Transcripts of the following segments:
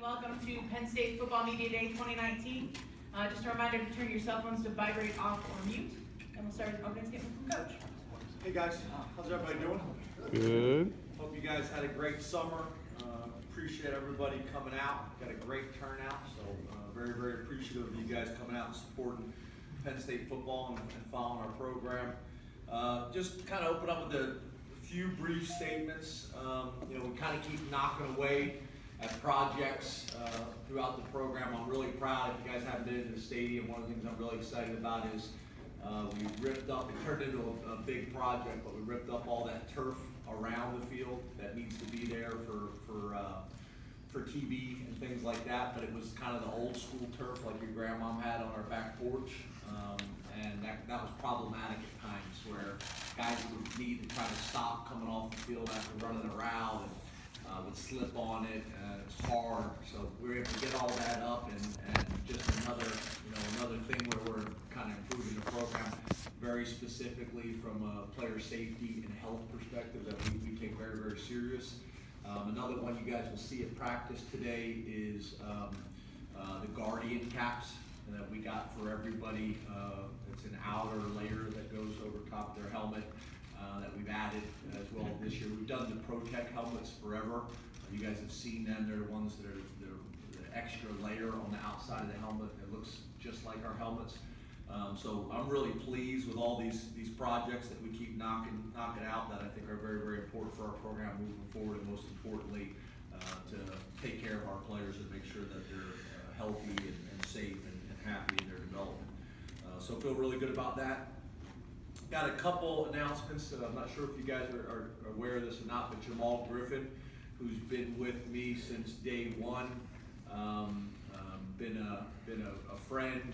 welcome to Penn State Football Media Day 2019. Just a reminder to turn your cell phones to vibrate off or mute. And we'll start with an opening statement from Coach. Hey guys, how's everybody doing? Good. Hope you guys had a great summer. Appreciate everybody coming out. Got a great turnout, so very, very appreciative of you guys coming out and supporting Penn State football and following our program. Just kind of open up with a few brief statements. We kind of keep knocking away at projects throughout the program. I'm really proud. If you guys haven't been to the stadium, one of the things I'm really excited about is we ripped up, it turned into a big project, but we ripped up all that turf around the field that needs to be there for TV and things like that. But it was kind of the old school turf like your grandmom had on our back porch. And that was problematic at times where guys would need to try to stop coming off the field after running around and would slip on it, and it's hard. So we were able to get all that up, and just another thing where we're kind of improving the program very specifically from a player safety and health perspective that we take very, very serious. Another one you guys will see at practice today is the Guardian caps that we got for everybody. It's an outer layer that goes over top of their helmet that we've added as well this year. We've done the ProTech helmets forever. You guys have seen them. They're the ones that are the extra layer on the outside of the helmet that looks just like our helmets. So I'm really pleased with all these projects that we keep knocking out that I think are very, very important for our program moving forward, and most importantly, to take care of our players and make sure that they're healthy and safe and happy in their development. So I feel really good about that. Got a couple announcements. I'm not sure if you guys are aware of this or not, but Jamal Gruffudd, who's been with me since day one, been a friend.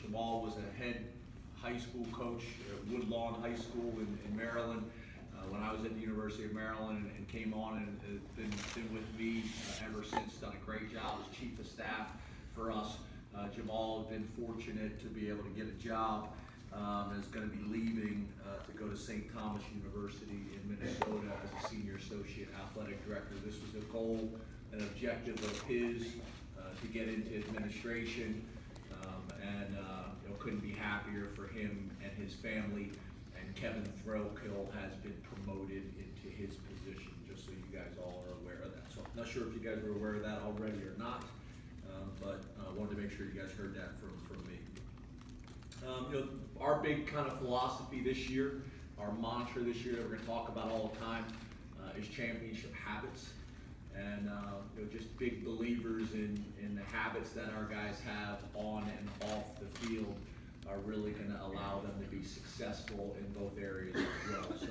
Jamal was a head high school coach at Woodlawn High School in Maryland when I was at the University of Maryland, and came on and has been with me ever since. Done a great job as chief of staff for us. Jamal has been fortunate to be able to get a job. Is going to be leaving to go to St. Thomas University in Minnesota as a senior associate athletic director. This was a goal, an objective of his to get into administration, and couldn't be happier for him and his family. And Kevin Throwkill has been promoted into his position, just so you guys all are aware of that. So I'm not sure if you guys are aware of that already or not, but I wanted to make sure you guys heard that from me. Our big kind of philosophy this year, our mantra this year that we're going to talk about all the time is championship habits. And just big believers in the habits that our guys have on and off the field are really going to allow them to be successful in both areas as well. So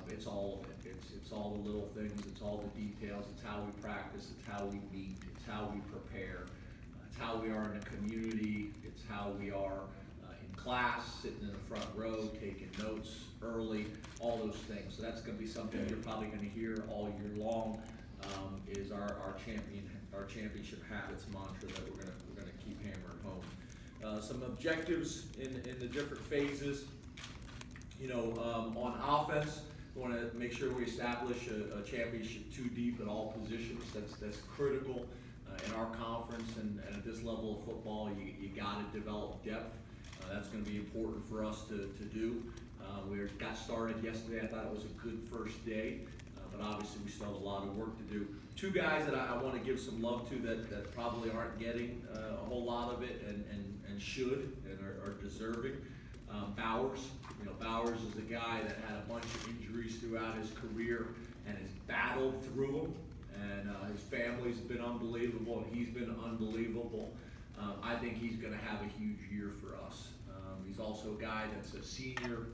it's all of it. It's all the little things. It's all the details. It's how we practice. It's how we meet. It's how we prepare. It's how we are in the community. It's how we are in class, sitting in the front row, taking notes early, all those things. So that's going to be something you're probably going to hear all year long. Is our championship habits mantra that we're gonna keep hammering home. Some objectives in the different phases. On offense, we want to make sure we establish a championship 2 deep at all positions. That's critical in our conference, and at this level of football, you got to develop depth. That's going to be important for us to do. We got started yesterday. I thought it was a good first day. But obviously we still have a lot of work to do. 2 guys that I want to give some love to that probably aren't getting a whole lot of it and should and are deserving. Bowers. Bowers is a guy that had a bunch of injuries throughout his career and has battled through them. And his family's been unbelievable, and he's been unbelievable. I think he's going to have a huge year for us. He's also a guy that's a senior.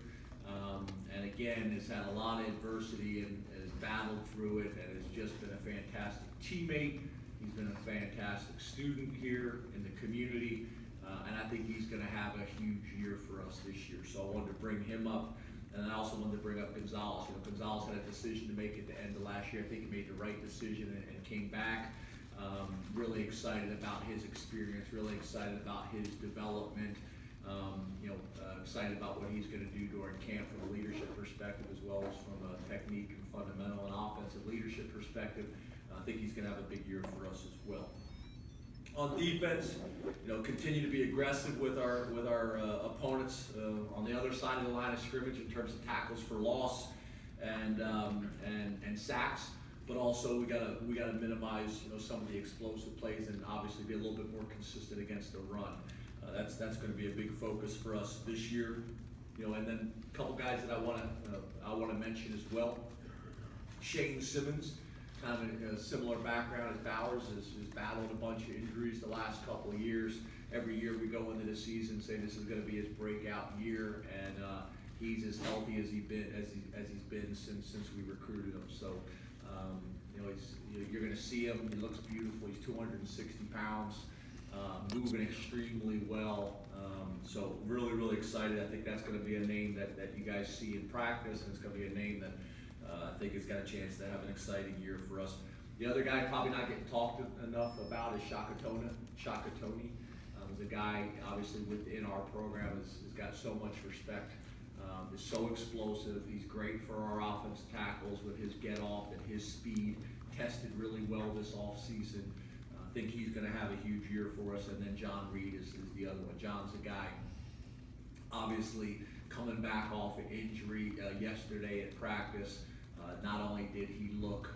And again, has had a lot of adversity and has battled through it, and has just been a fantastic teammate. He's been a fantastic student here in the community, and I think he's going to have a huge year for us this year. So I wanted to bring him up, and I also wanted to bring up Gonzalez. Gonzalez had a decision to make at the end of last year. I think he made the right decision and came back. Really excited about his experience, really excited about his development. Excited about what he's going to do during camp from a leadership perspective, as well as from a technique and fundamental and offensive leadership perspective. I think he's going to have a big year for us as well. On defense, continue to be aggressive with our opponents on the other side of the line of scrimmage in terms of tackles for loss and sacks. But also we gotta minimize some of the explosive plays and obviously be a little bit more consistent against the run. That's going to be a big focus for us this year. And then a couple guys that I want to mention as well. Shaitan Simmons, kind of a similar background as Bowers, has battled a bunch of injuries the last couple of years. Every year we go into the season saying this is going to be his breakout year, and he's as healthy as he's been since we recruited him. So you're going to see him. He looks beautiful. He's 260 pounds, moving extremely well. So really excited. I think that's going to be a name that you guys see in practice, and it's going to be a name that I think has got a chance to have an exciting year for us. The other guy probably not getting talked enough about is Shaitan. Is a guy obviously within our program has got so much respect. Is so explosive. He's great for our offensive tackles with his get off and his speed. Tested really well this offseason. I think he's going to have a huge year for us. And then John Reed is the other one. John's a guy obviously coming back off an injury yesterday at practice. Not only did he look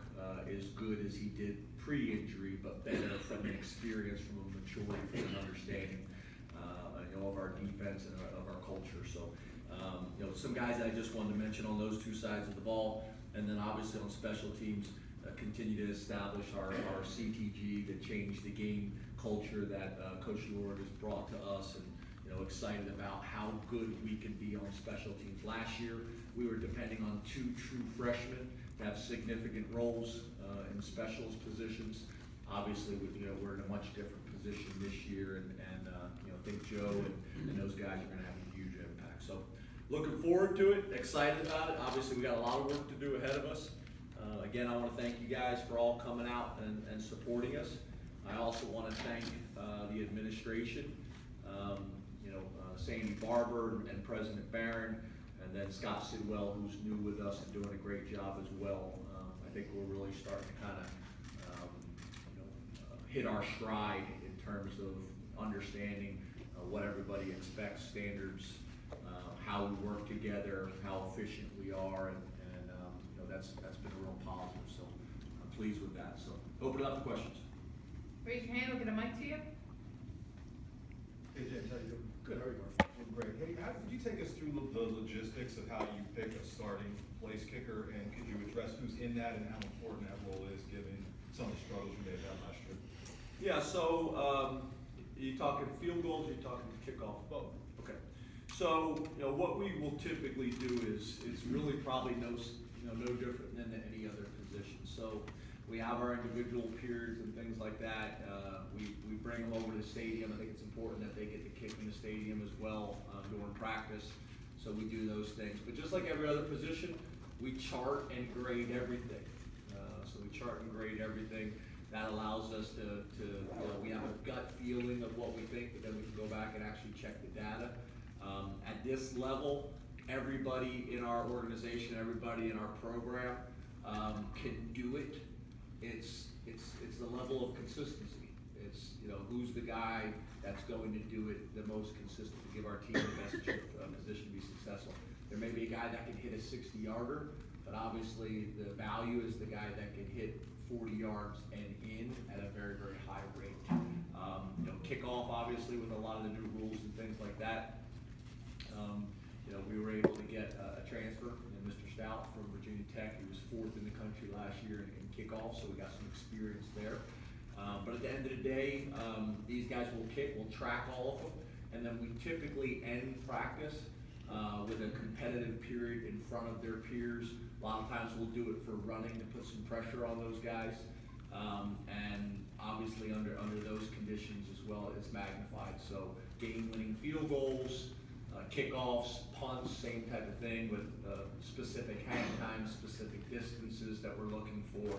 as good as he did pre-injury, but better from an experience, from a maturity, from an understanding of our defense and of our culture. So, some guys that I just wanted to mention on those two sides of the ball, and then obviously on special teams, continue to establish our CTG, to change the game culture that Coach Lord has brought to us, and excited about how good we can be on special teams. Last year, we were depending on 2 true freshmen to have significant roles in specials positions. Obviously, we're in a much different position this year, and I think Joe and those guys are going to have a huge impact. So, looking forward to it, excited about it. Obviously, we got a lot of work to do ahead of us. Again, I want to thank you guys for all coming out and supporting us. I also want to thank the administration, Sandy Barber and President Barron, and then Scott Sidwell, who's new with us and doing a great job as well. I think we're really starting to kind of hit our stride in terms of understanding what everybody expects, standards, how we work together, how efficient we are, and that's been a real positive. So I'm pleased with that. So open it up to questions. Raise your hand, we'll get a mic to you. Hey James, how you doing? Good. How are you, Mark? I'm great. Hey, could you take us through the logistics of how you pick a starting place kicker, and could you address who's in that and how important that role is, given some of the struggles you may have had last year? Yeah. So you talking field goals? Or you talking kickoff? Both. Okay. So what we will typically do is really probably no different than any other position. So we have our individual periods and things like that. We bring them over to the stadium. I think it's important that they get to kick in the stadium as well during practice. So we do those things. But just like every other position, we chart and grade everything. So we chart and grade everything. That allows us to we have a gut feeling of what we think, but then we can go back and actually check the data. At this level, everybody in our organization, everybody in our program can do it. It's the level of consistency. It's who's the guy that's going to do it the most consistent to give our team the best position to be successful. There may be a guy that can hit a 60-yarder, but obviously the value is the guy that can hit 40 yards and in at a very high rate. Kickoff obviously with a lot of the new rules and things like that. We were able to get a transfer, Mr. Stout from Virginia Tech. He was 4th in the country last year in kickoff, so we got some experience there. But at the end of the day, these guys will kick, we'll track all of them, and then we typically end practice with a competitive period in front of their peers. A lot of times we'll do it for running to put some pressure on those guys. And obviously under those conditions as well, it's magnified. So game-winning field goals, kickoffs, punts, same type of thing with specific hang times, specific distances that we're looking for.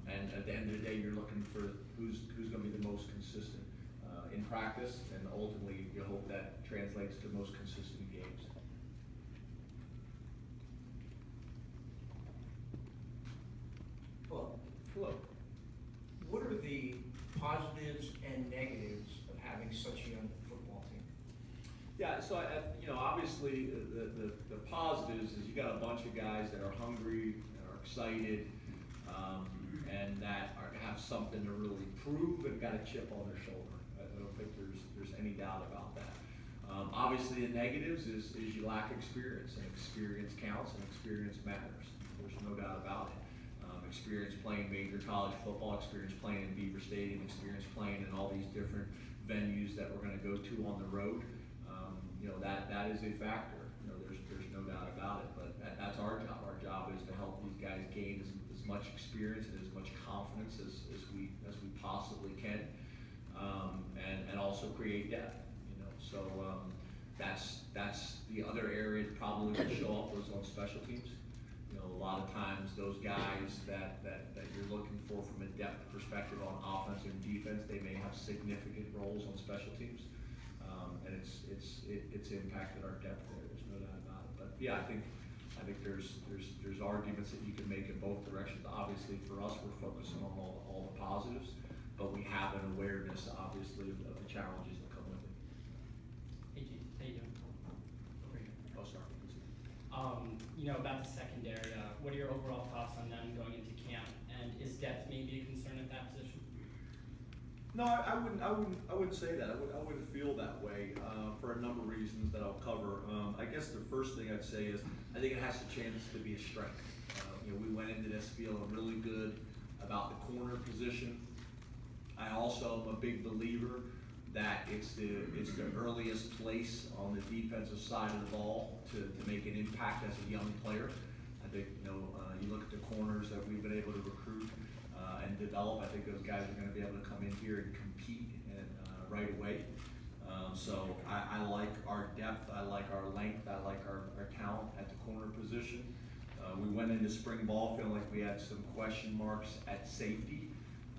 And at the end of the day, you're looking for who's going to be the most consistent in practice, and ultimately you hope that translates to most consistent games. Well, Hello. What are the positives and negatives of having such a young football team? Yeah, so obviously the positives is you got a bunch of guys that are hungry, that are excited, and that have something to really prove and got a chip on their shoulder. I don't think there's any doubt about that. Obviously the negatives is you lack experience, and experience counts and experience matters. There's no doubt about it. Experience playing major college football, experience playing in Beaver Stadium, experience playing in all these different venues that we're gonna go to on the road. That is a factor. There's no doubt about it, but that's our job. Our job is to help these guys gain as much experience and as much confidence as we possibly can, and also create depth. So that's the other area that probably would show up was on special teams. A lot of times those guys that you're looking for from a depth perspective on offense and defense, they may have significant roles on special teams, and it's impacted our depth there. There's no doubt about it. But yeah, I think there's arguments that you can make in both directions. Obviously, for us, we're focusing on all the positives, but we have an awareness, obviously, of the challenges that come with it. Hey, Gene, how you doing? Over here. Oh, sorry. About the secondary, what are your overall thoughts on them going into camp? And is depth maybe a concern at that position? No, I wouldn't say that. I wouldn't feel that way for a number of reasons that I'll cover. I guess the first thing I'd say is I think it has a chance to be a strength. We went into this feeling really good about the corner position. I also am a big believer that it's the earliest place on the defensive side of the ball to make an impact as a young player. I think you look at the corners that we've been able to recruit and develop. I think those guys are going to be able to come in here and compete right away. So I like our depth, I like our length, I like our talent at the corner position. We went into spring ball feeling like we had some question marks at safety.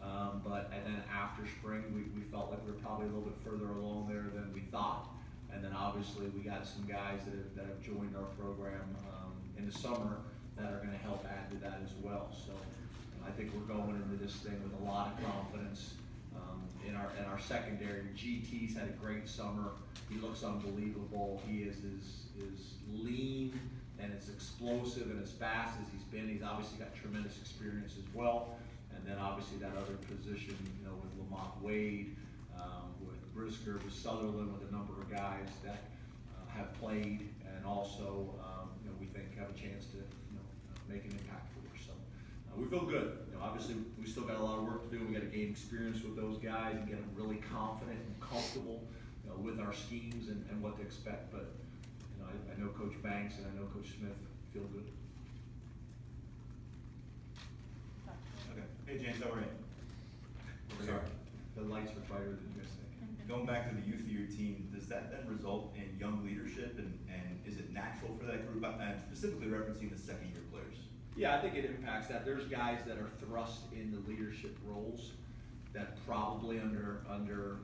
And then after spring, we felt like we were probably a little bit further along there than we thought. And then obviously we got some guys that have joined our program in the summer that are going to help add to that as well. So I think we're going into this thing with a lot of confidence in our secondary. GT's had a great summer. He looks unbelievable. He is lean and as explosive and as fast as he's been. He's obviously got tremendous experience as well. And then obviously that other position, with Lamont Wade, with Brisker, with Sutherland, with a number of guys that have played and also, we think have a chance to, make an impact for us. So we feel good. Obviously we still got a lot of work to do. We got to gain experience with those guys and get them really confident and comfortable, with our schemes and what to expect. But I know Coach Banks and I know Coach Smith feel good. Okay. Hey James, how are you? Sorry, the lights were brighter than you guys think. Going back to the youth of your team, does that then result in young leadership and is it natural for that group? I'm specifically referencing the second year players. Yeah, I think it impacts that. There's guys that are thrust into leadership roles that probably under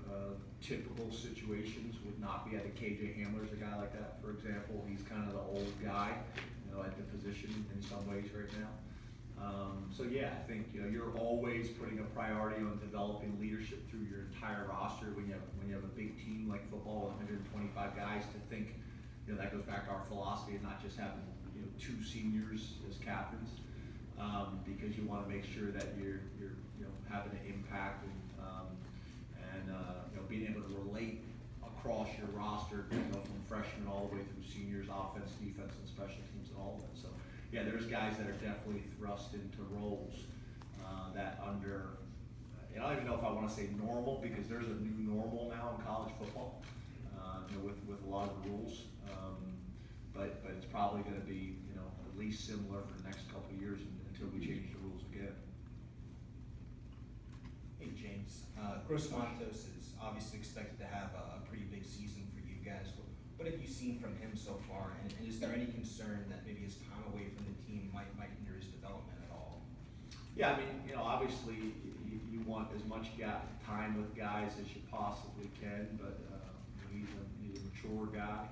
typical situations would not be. I think KJ Hamler's a guy like that, for example. He's kind of the old guy, at the position in some ways right now. So yeah, I think you're always putting a priority on developing leadership through your entire roster. When you have a big team like football with 125 guys, to think that goes back to our philosophy of not just having 2 seniors as captains, because you want to make sure that you're having an impact and being able to relate across your roster, from freshmen all the way through seniors, offense, defense, and special teams, and all of it. So yeah, there's guys that are definitely thrust into roles that under, I don't even know if I want to say normal, because there's a new normal now in college football, with a lot of the rules. But it's probably going to be, at least similar for the next couple of years until we change the rules again. Hey James, Gross-Matos is obviously expected to have a pretty big season for you guys. What have you seen from him so far, and is there any concern that maybe his time away from the team might hinder his development at all? Yeah, I mean, obviously you want as much time with guys as you possibly can, but he's a mature guy.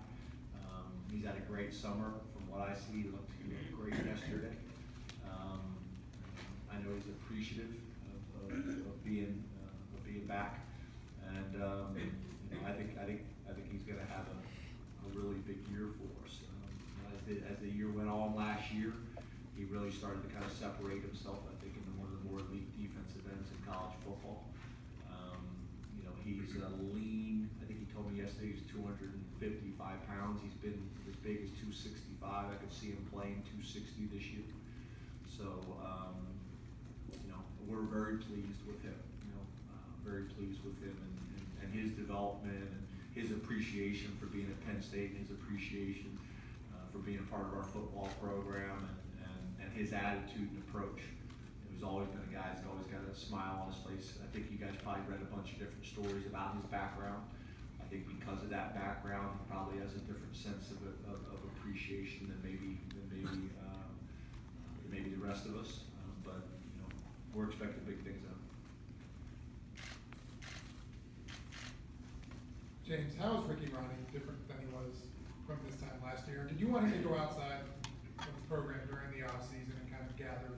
He's had a great summer. From what I see, he looked great yesterday. I know he's a appreciative of being back. And I think he's going to have a really big year for us. As the year went on last year, he really started to kind of separate himself, I think, into one of the more elite defensive ends in college football. He's lean. I think he told me yesterday he's 255 pounds. He's been as big as 265. I could see him playing 260 this year. So, we're very pleased with him. Very pleased with him and his development and his appreciation for being at Penn State and his appreciation for being a part of our football program and his attitude and approach. He's always been a guy that's always got a smile on his face. I think you guys probably read a bunch of different stories about his background. I think because of that background, he probably has a different sense of appreciation than maybe the rest of us. But we're expecting big things out of him. James, how is Ricky Ronnie different than he was from this time last year? Did you want him to go outside of the program during the offseason and kind of gather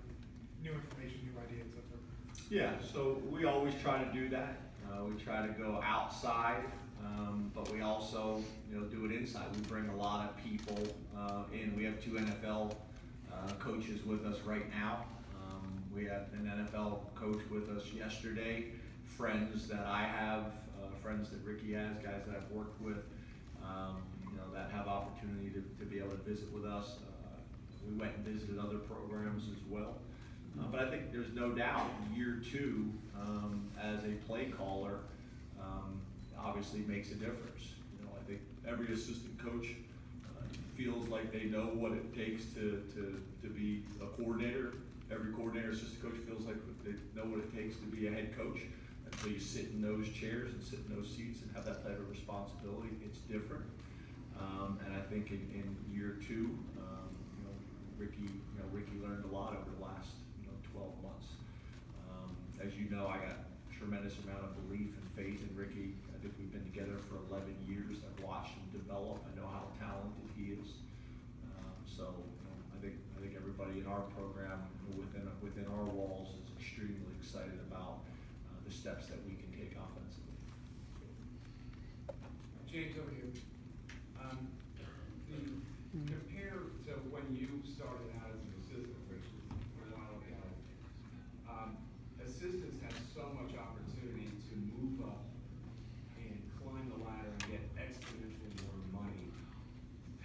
new information, new ideas, that sort of thing? Yeah, so we always try to do that. We try to go outside, but we also, do it inside. We bring a lot of people in. We have 2 NFL coaches with us right now. We had an NFL coach with us yesterday, friends that I have, friends that Ricky has, guys that I've worked with, that have opportunity to be able to visit with us. We went and visited other programs as well. But I think there's no doubt year 2 as a play caller obviously makes a difference. I think every assistant coach feels like they know what it takes to be a coordinator. Every coordinator, assistant coach feels like they know what it takes to be a head coach. Until you sit in those chairs and sit in those seats and have that type of responsibility, it's different. And I think in year 2, Ricky learned a lot over the last 12 months. As you know, I got a tremendous amount of belief and faith in Ricky. I think we've been together for 11 years. I've watched him develop. I know how talented he is. I think everybody in our program, within our walls, is extremely excited about the steps that we can take offensively. James, over to you. Compared to when you started out as an assistant, which was a while ago, assistants have so much opportunity to move up and climb the ladder and get exponentially more money.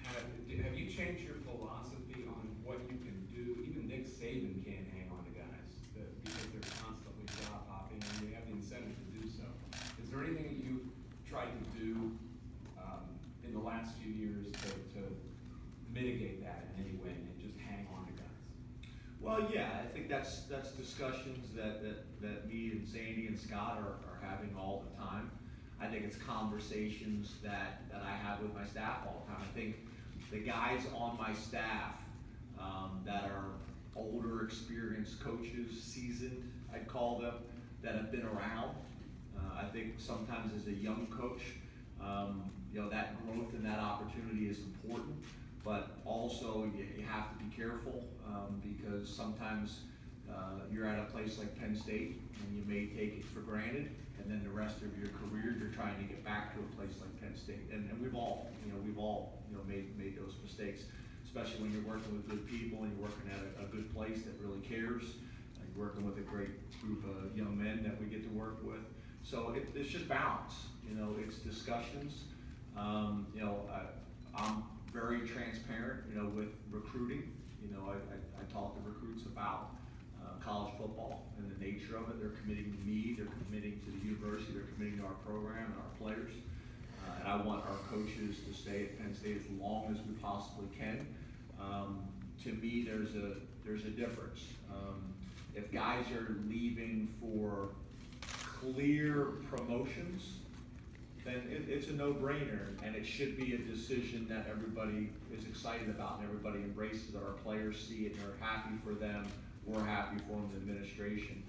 Have you changed your philosophy on what you can do? Even Nick Saban can't hang on to guys because they're constantly job hopping and you have the incentive to do so. Is there anything that you've tried to do in the last few years to mitigate that in any way and just hang on to guys? Well, yeah, I think that's discussions that me and Sandy and Scott are having all the time. I think it's conversations that I have with my staff all the time. I think the guys on my staff that are older, experienced coaches, seasoned, I'd call them, that have been around. I think sometimes as a young coach, that growth and that opportunity is important, but also you have to be careful because sometimes you're at a place like Penn State and you may take it for granted, and then the rest of your career you're trying to get back to a place like Penn State. And we've all made those mistakes, especially when you're working with good people and you're working at a good place that really cares. You're working with a great group of young men that we get to work with. So it's just balance. It's discussions. I'm very transparent, with recruiting. I talk to recruits about college football and the nature of it. They're committing to me, they're committing to the university, they're committing to our program and our players. And I want our coaches to stay at Penn State as long as we possibly can. To me, there's a difference. If guys are leaving for clear promotions, then it's a no-brainer, and it should be a decision that everybody is excited about and everybody embraces. Our players see it and are happy for them. We're happy for them, the administration.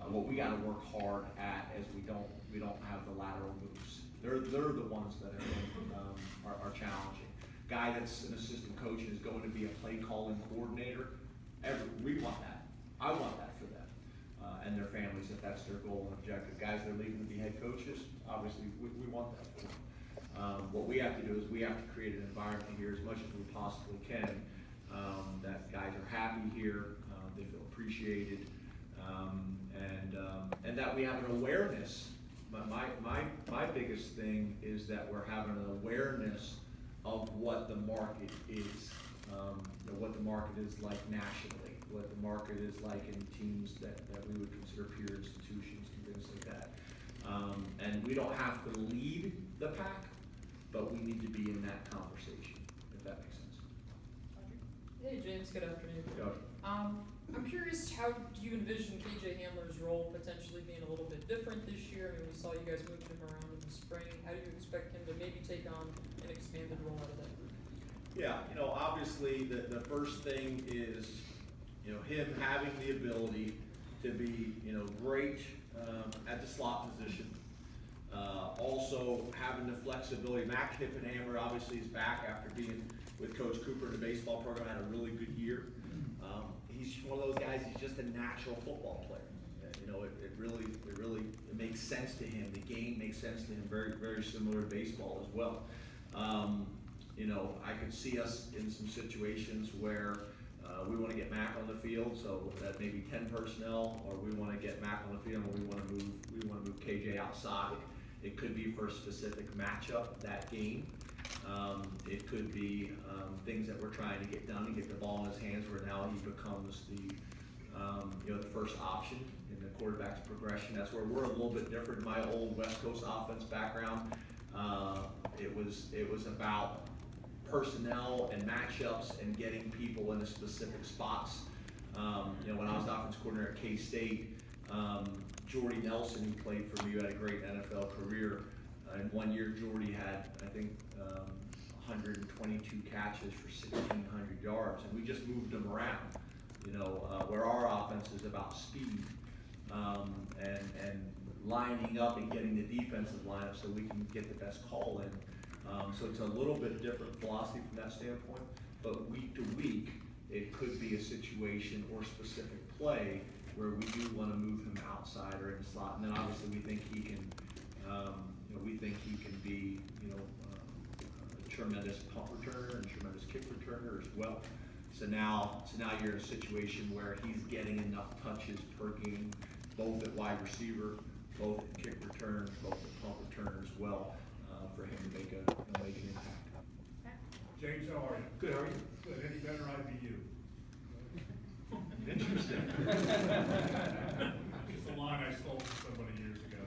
What we got to work hard at is we don't have the lateral moves. They're the ones that are challenging. Guy that's an assistant coach and is going to be a play calling coordinator. We want that. I want that for them. families if that's their goal and objective. Guys that are leaving to be head coaches, obviously, we want that for them. What we have to do is we have to create an environment here as much as we possibly can, that guys are happy here, they feel appreciated, and that we have an awareness. My biggest thing is that we're having an awareness of what the market is, what the market is like nationally, what the market is like in teams that we would consider peer institutions and things like that. And we don't have to lead the pack, but we need to be in that conversation, if that makes sense. Hey James, good afternoon. Yeah. I'm curious, how do you envision KJ Hamler's role potentially being a little bit different this year? I mean, we saw you guys moving him around in the spring. How do you expect him to maybe take on an expanded role out of that group? Yeah, obviously the first thing is, him having the ability to be, great at the slot position. Also having the flexibility. Mac Hippenhammer obviously is back after being with Coach Cooper in the baseball program, had a really good year. He's one of those guys, he's just a natural football player. It really makes sense to him. The game makes sense to him, very, very similar to baseball as well. I could see us in some situations where we want to get Mac on the field, so that maybe 10 personnel, or we want to get Mac on the field, and we want to move KJ outside. It could be for a specific matchup that game. It could be things that we're trying to get done to get the ball in his hands, where now he becomes the first option in the quarterback's progression. That's where we're a little bit different. In my old West Coast offense background, it was about personnel and matchups and getting people into specific spots. When I was offense coordinator at K-State, Jordy Nelson, who played for me, who had a great NFL career. And 1 year, Jordy had, I think, 122 catches for 1,600 yards, and we just moved him around. Where our offense is about speed and lining up and getting the defensive lineup so we can get the best call in. So it's a little bit different philosophy from that standpoint, but week to week, it could be a situation or specific play where we do want to move him outside or in the slot, and then obviously we think he can, be, a tremendous punt returner and tremendous kick returner as well. So now you're in a situation where he's getting enough touches per game, both at wide receiver, both at kick return, both at punt returner as well, for him to make an impact. James, how are you? Good, how are you? Good. Any better IBU? Interesting. Just a line I stole from somebody years ago.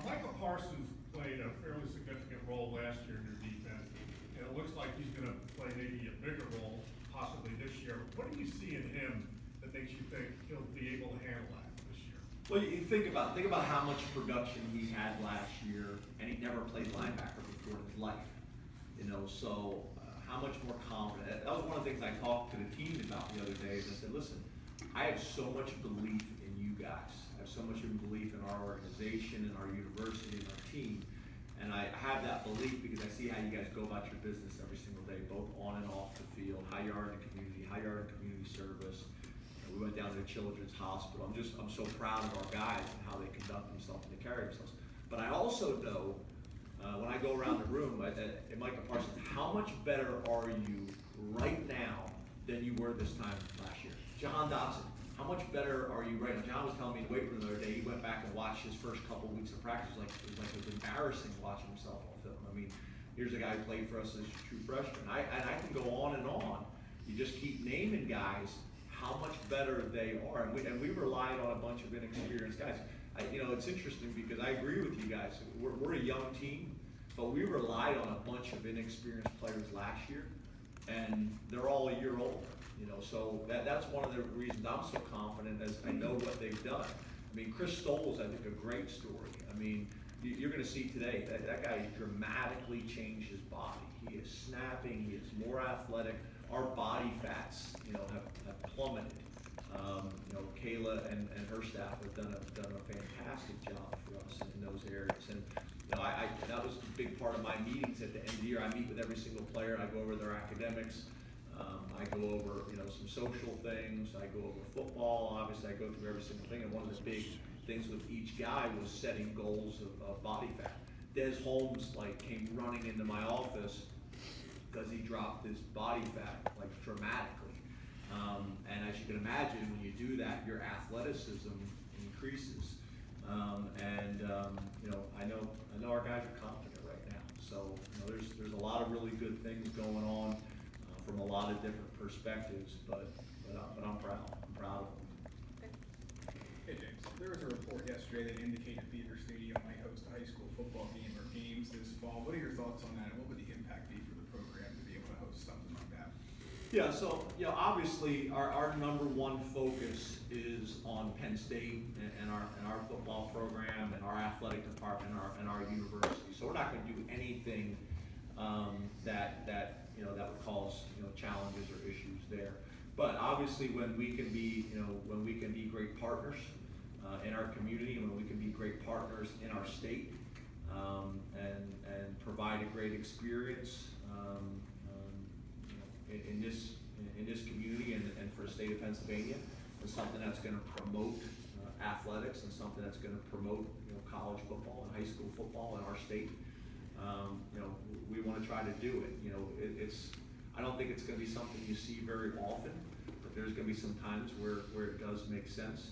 Michael Parsons played a fairly significant role last year in your defense, and it looks like he's going to play maybe a bigger role possibly this year. What do you see in him that makes you think he'll be able to handle that this year? Well, you think about how much production he had last year, and he never played linebacker before in his life. So how much more confident? That was one of the things I talked to the team about the other day. Is I said, listen, I have so much belief in you guys. I have so much belief in our organization and our university and our team. And I have that belief because I see how you guys go about your business every single day, both on and off the field, how you are in the community, how you are in community service. We went down to the Children's Hospital. I'm so proud of our guys and how they conduct themselves and they carry themselves. But I also know, when I go around the room at Micah Parsons, how much better are you right now than you were this time last year? John Dotson, how much better are you right now? John was telling me in the weight room the other day, he went back and watched his first couple of weeks of practice. It was embarrassing watching himself on film. I mean, here's a guy who played for us as a true freshman. I can go on and on. You just keep naming guys how much better they are. And we relied on a bunch of inexperienced guys. It's interesting because I agree with you guys. We're a young team, but we relied on a bunch of inexperienced players last year, and they're all a year older. So that's one of the reasons I'm so confident, as I know what they've done. I mean, Chris Stoll's, I think, a great story. I mean, you're going to see today that guy dramatically changed his body. He is snapping. He is more athletic. Our body fats, have plummeted. Kayla and her staff have done a fantastic job for us in those areas. And that was a big part of my meetings at the end of the year. I meet with every single player. I go over their academics. I go over, some social things, I go over football, obviously I go through every single thing, and one of the big things with each guy was setting goals of body fat. Des Holmes came running into my office because he dropped his body fat dramatically. And as you can imagine, when you do that, your athleticism increases. I know our guys are confident right now. So there's a lot of really good things going on from a lot of different perspectives, but I'm proud. I'm proud of them. Hey James, there was a report yesterday that indicated Beaver Stadium might host a high school football game or games this fall. What are your thoughts on that, and what would the impact be for the program to be able to host something like that? Yeah, so obviously our number one focus is on Penn State and our football program and our athletic department and our university. So we're not going to do anything that would cause challenges or issues there. But obviously, when we can be great partners in our community, and when we can be great partners in our state, and provide a great experience in this community and for the state of Pennsylvania, and something that's going to promote athletics and something that's going to promote college football and high school football in our state. We want to try to do it. I don't think it's going to be something you see very often, but there's going to be some times where it does make sense.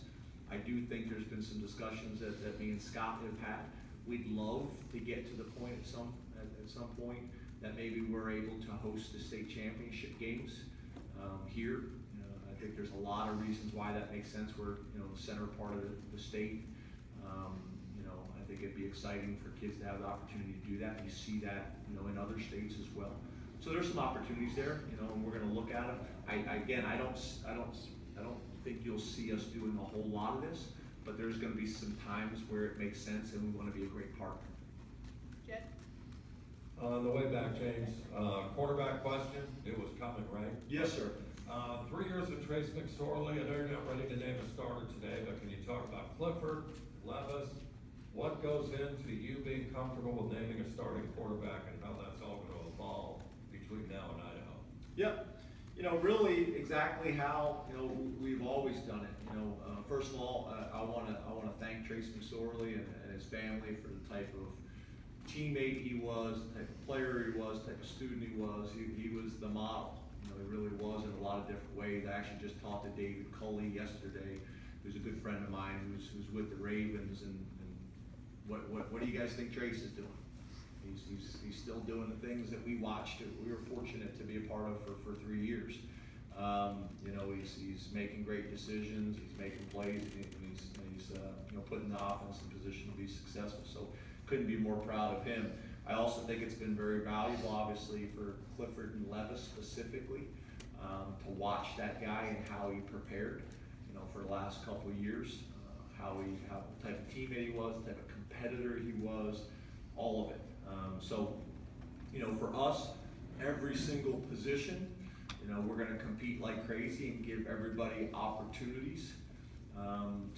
I do think there's been some discussions that me and Scott have had. We'd love to get to the point at some point that maybe we're able to host the state championship games here. I think there's a lot of reasons why that makes sense. We're the center part of the state. I think it'd be exciting for kids to have the opportunity to do that. You see that in other states as well. So there's some opportunities there, and we're going to look at them. I don't think you'll see us doing a whole lot of this, but there's going to be some times where it makes sense, and we want to be a great partner. Jed? On the way back, James, quarterback question, it was coming, right? Yes, sir. 3 years with Trace McSorley. I know you're not ready to name a starter today, but can you talk about Clifford, Levis? What goes into you being comfortable with naming a starting quarterback, and how that's all going to evolve between now and Idaho? Yep. Really exactly how we've always done it. First of all, I want to thank Trace McSorley and his family for the type of teammate he was, the type of player he was, the type of student he was. He was the model. He really was in a lot of different ways. I actually just talked to David Culley yesterday, who's a good friend of mine, who's with the Ravens, and what do you guys think Trace is doing? He's still doing the things that we watched. We were fortunate to be a part of for 3 years. He's making great decisions. He's making plays, and he's putting the offense in position to be successful. So couldn't be more proud of him. I also think it's been very valuable, obviously, for Clifford and Levis specifically, to watch that guy and how he prepared, for the last couple of years, how the type of teammate he was, the type of competitor he was, all of it. For us, every single position, we're going to compete like crazy and give everybody opportunities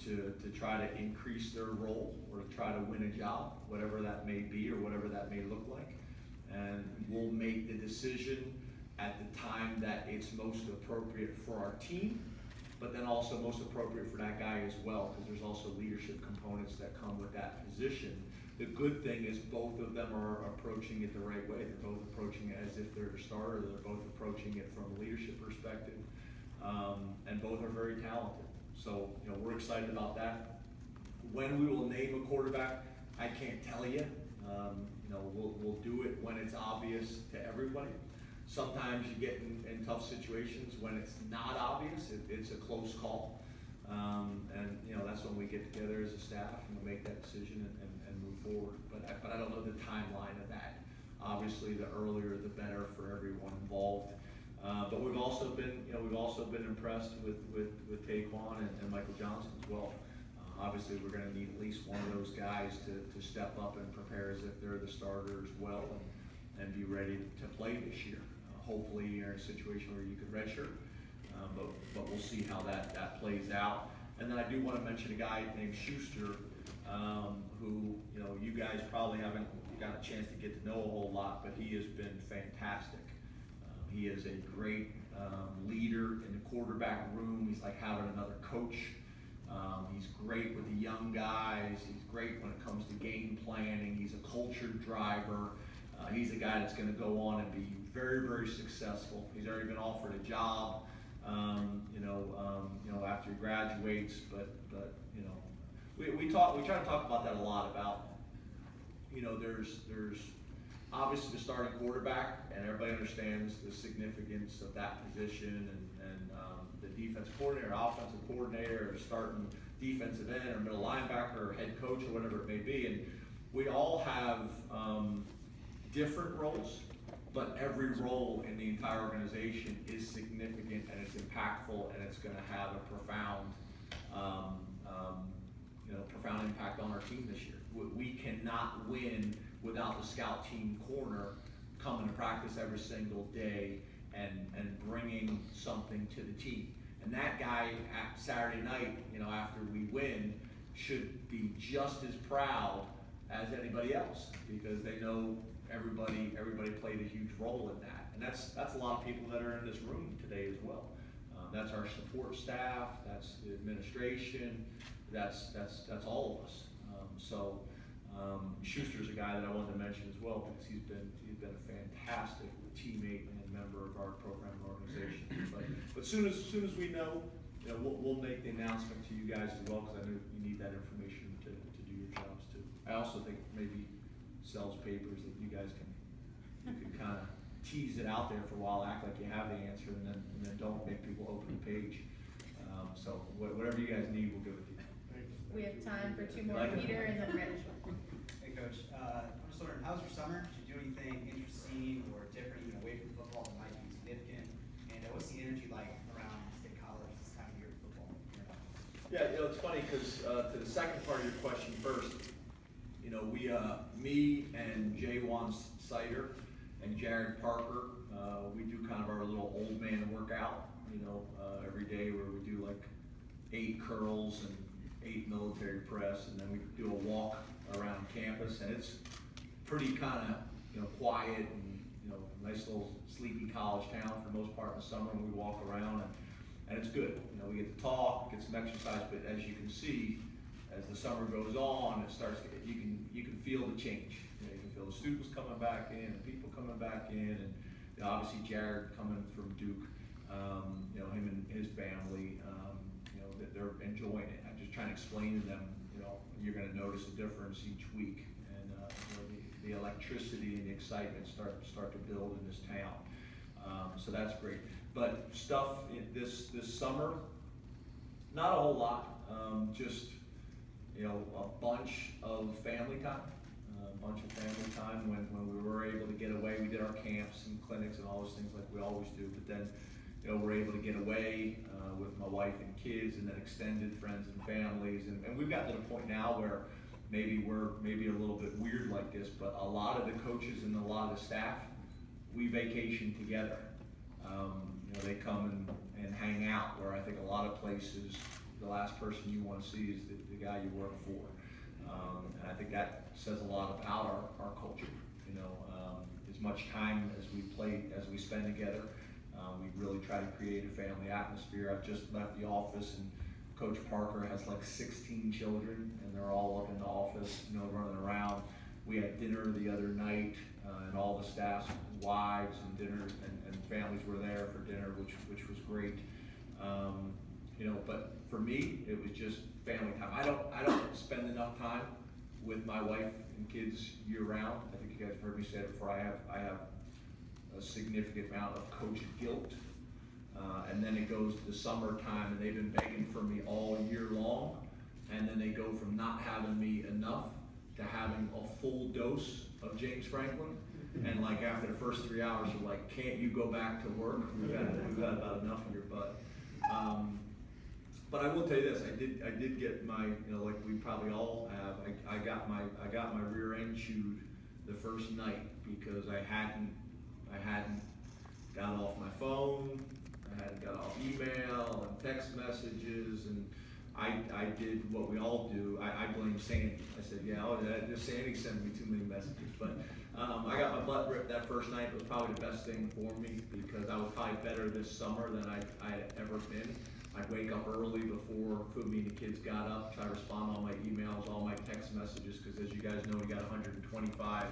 to try to increase their role or to try to win a job, whatever that may be or whatever that may look like. And we'll make the decision at the time that it's most appropriate for our team, but then also most appropriate for that guy as well, because there's also leadership components that come with that position. The good thing is both of them are approaching it the right way. They're both approaching it as if they're a starter. They're both approaching it from a leadership perspective, and both are very talented. So, we're excited about that. When we will name a quarterback, I can't tell you. We'll do it when it's obvious to everybody. Sometimes you get in tough situations when it's not obvious. It's a close call. That's when we get together as a staff and we'll make that decision and move forward. But I don't know the timeline of that. Obviously, the earlier the better for everyone involved. But we've also been impressed with Taquan and Michael Johnson as well. Obviously, we're going to need at least one of those guys to step up and prepare as if they're the starter as well and be ready to play this year. Hopefully, you're in a situation where you could redshirt, but we'll see how that plays out. And then I do want to mention a guy named Schuster, who you guys probably haven't got a chance to get to know a whole lot, but he has been fantastic. He is a great leader in the quarterback room. He's like having another coach. He's great with the young guys. He's great when it comes to game planning. He's a culture driver. He's a guy that's going to go on and be very, very successful. He's already been offered a job, after he graduates. But we try to talk about that a lot. About there's obviously the starting quarterback, and everybody understands the significance of that position, and the defensive coordinator, offensive coordinator, or starting defensive end, or middle linebacker, or head coach, or whatever it may be. And we all have different roles, but every role in the entire organization is significant, and it's impactful, and it's going to have a profound impact on our team this year. We cannot win without the scout team corner coming to practice every single day and bringing something to the team. And that guy at Saturday night, after we win, should be just as proud as anybody else, because they know everybody played a huge role in that. And that's a lot of people that are in this room today as well. That's our support staff, that's the administration, that's all of us. Schuster's a guy that I wanted to mention as well, because he's been a fantastic teammate and member of our program and organization. But soon as we know, we'll make the announcement to you guys as well, because I know you need that information to do your jobs too. I also think maybe sells papers that you guys can kind of tease it out there for a while, act like you have the answer, and then don't make people open the page. So whatever you guys need, we'll give it to you. We have time for two more, Peter and then Rich. Hey, Coach. I'm just wondering, how's your summer? Did you do anything interesting or different, away from football that might be significant? And what's the energy like around State College this time of year of football? Yeah, it's funny, because to the second part of your question first, me and Jaywan Sider and Jared Parker, we do kind of our little old man workout, every day, where we do like 8 curls and 8 military press, and then we do a walk around campus, and it's pretty kind of quiet and nice little sleepy college town for the most part in the summer when we walk around, and it's good. We get to talk, get some exercise, but as you can see, as the summer goes on, you can feel the change. You can feel the students coming back in, and people coming back in, and obviously Jared coming from Duke, him and his family, that they're enjoying it. I'm just trying to explain to them, you're going to notice a difference each week, and the electricity and the excitement start to build in this town. So that's great. But stuff this summer, not a whole lot. Just a bunch of family time. When we were able to get away. We did our camps and clinics and all those things like we always do. But then we're able to get away with my wife and kids, and then extended friends and families. And we've gotten to the point now where we're a little bit weird like this, but a lot of the coaches and a lot of the staff, we vacation together. They come and hang out, where I think a lot of places, the last person you want to see is the guy you work for. And I think that says a lot about our culture. As much time as we spend together, we really try to create a family atmosphere. I've just left the office, and Coach Parker has like 16 children, and they're all up in the office, running around. We had dinner the other night, and all the staff's wives and dinner and families were there for dinner, which was great. But for me, it was just family time. I don't spend enough time with my wife and kids year round. I think you guys have heard me say it before. I have a significant amount of coach guilt, and then it goes to the summertime, and they've been begging for me all year long, and then they go from not having me enough to having a full dose of James Franklin, and like after the first 3 hours, you're like, can't you go back to work? We've got about enough of your butt. But I will tell you this: I did get my, like we probably all have. I got my rear end chewed the first night, because I hadn't got off my phone, I hadn't got off email and text messages, and I did what we all do. I blame Sandy. I said, yeah, Sandy sent me too many messages. But I got my butt ripped that first night. It was probably the best thing for me because I was probably better this summer than I had ever been. I'd wake up early before Fumi and the kids got up, try to respond to all my emails, all my text messages, because as you guys know, we got 125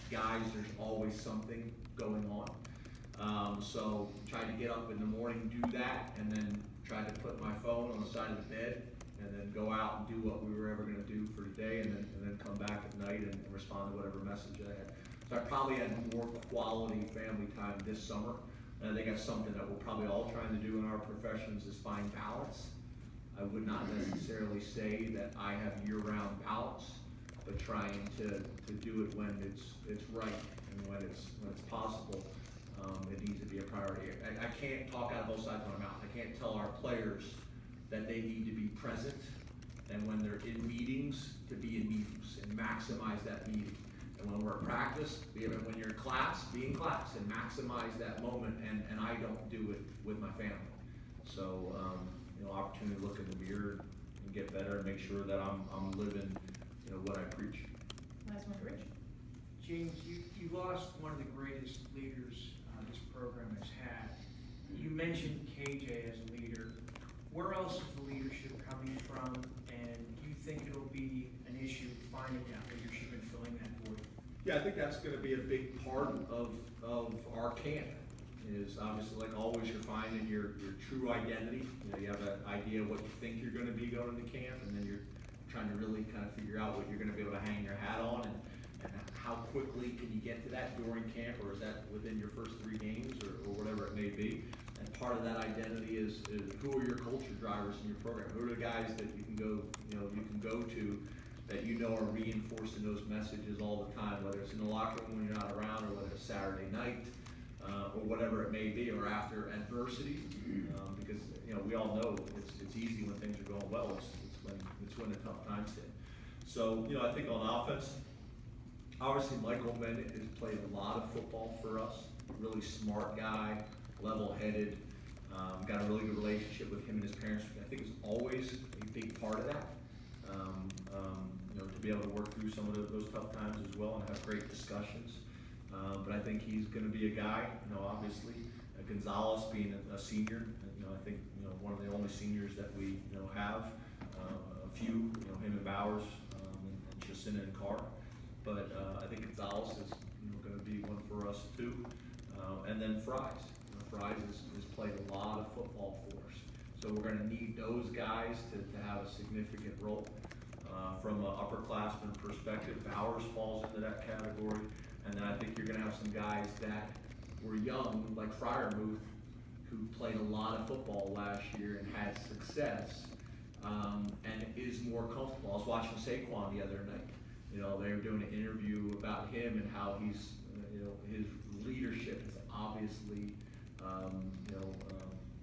guys, there's always something going on. So tried to get up in the morning, do that, and then tried to put my phone on the side of the bed, and then go out and do what we were ever gonna do for today, and then come back at night and respond to whatever message I had. So I probably had more quality family time this summer. And I think that's something that we're probably all trying to do in our professions is find balance. I would not necessarily say that I have year-round balance, but trying to do it when it's right and when it's possible. It needs to be a priority. I can't talk out of both sides of my mouth. I can't tell our players that they need to be present, and when they're in meetings, to be in meetings and maximize that meeting. And when we're at practice, when you're in class, be in class and maximize that moment, and I don't do it with my family. So, opportunity to look in the mirror and get better and make sure that I'm living, what I preach. Last one, Rich. James, you lost one of the greatest leaders this program has had. You mentioned KJ as a leader. Where else is the leadership coming from, and do you think it'll be an issue finding that leadership and filling that void? Yeah, I think that's gonna be a big part of our camp, is obviously, like always, you're finding your true identity. You have an idea of what you think you're gonna be going into camp, and then you're trying to really kind of figure out what you're gonna be able to hang your hat on, and how quickly can you get to that during camp, or is that within your first 3 games, or whatever it may be. And part of that identity is who are your culture drivers in your program? Who are the guys that you can go to that are reinforcing those messages all the time, whether it's in the locker room when you're not around, or whether it's Saturday night, or whatever it may be, or after adversity, because we all know it's easy when things are going well. It's when the tough times hit. So I think on offense, obviously Michael Bennett has played a lot of football for us. Really smart guy, level-headed. Got a really good relationship with him and his parents. I think it's always a big part of that. To be able to work through some of those tough times as well and have great discussions. But I think he's going to be a guy, obviously, Gonzalez being a senior, I think, one of the only seniors that we, have, a few, him and Bowers, and Chasina and Carr. But I think Gonzalez is, going to be one for us too. And then Fries. Fries has played a lot of football for us. So we're going to need those guys to have a significant role. From an upperclassman perspective, Bowers falls into that category. And then I think you're going to have some guys that were young, like Fryermuth, who played a lot of football last year and had success, and is more comfortable. I was watching Saquon the other night. They were doing an interview about him and how he's, his leadership is obviously,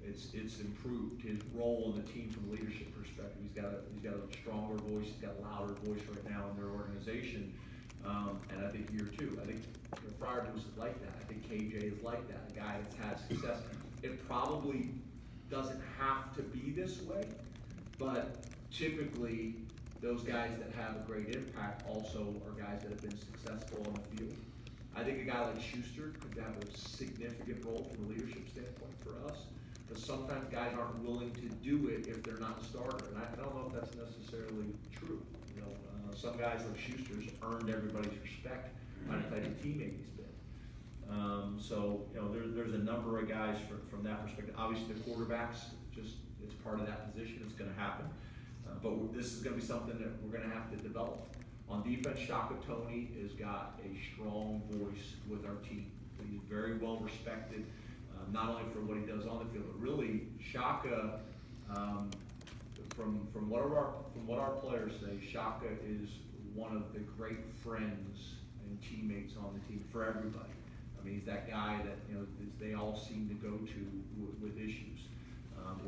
it's improved. His role in the team from a leadership perspective, he's got a stronger voice, he's got a louder voice right now in their organization. And I think year 2, I think Fryermuth is like that. I think KJ is like that, a guy that's had success. It probably doesn't have to be this way, but typically those guys that have a great impact also are guys that have been successful on the field. I think a guy like Schuster could have a significant role from a leadership standpoint for us, but sometimes guys aren't willing to do it if they're not a starter, and I don't know if that's necessarily true. Some guys like Schuster's earned everybody's respect by the type of teammate he's been. There's a number of guys from that perspective. Obviously, the quarterbacks, it's part of that position. It's going to happen. But this is going to be something that we're going to have to develop. On defense, Shaka Tony has got a strong voice with our team. He's very well respected, not only for what he does on the field, but really Shaka. From what our players say, Shaka is one of the great friends and teammates on the team for everybody. I mean, he's that guy that they all seem to go to with issues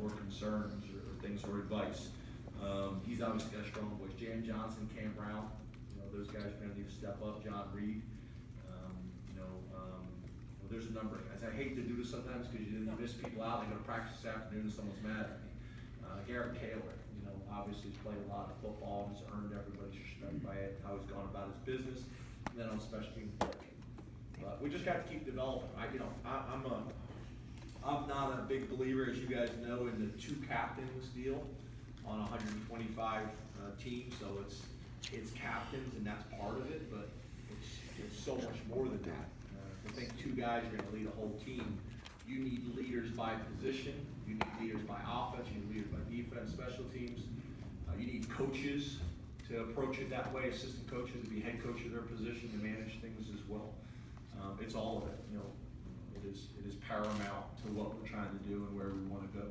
or concerns or things or advice. He's obviously got a strong voice. Jan Johnson, Cam Brown, those guys are going to need to step up. John Reed, there's a number of guys. I hate to do this sometimes because you miss people out. They go to practice this afternoon and someone's mad at me. Garrett Taylor, obviously he's played a lot of football, and he's earned everybody's respect by it, how he's gone about his business, and then on special teams coaching. But we just got to keep developing. I'm not a big believer, as you guys know, in the two captains deal on 125 teams, so it's captains and that's part of it, but it's so much more than that. I think two guys are gonna lead a whole team. You need leaders by position, you need leaders by offense, you need leaders by defense, special teams. You need coaches to approach it that way, assistant coaches to be head coach of their position, to manage things as well. It's all of it, you know. It is paramount to what we're trying to do and where we wanna go.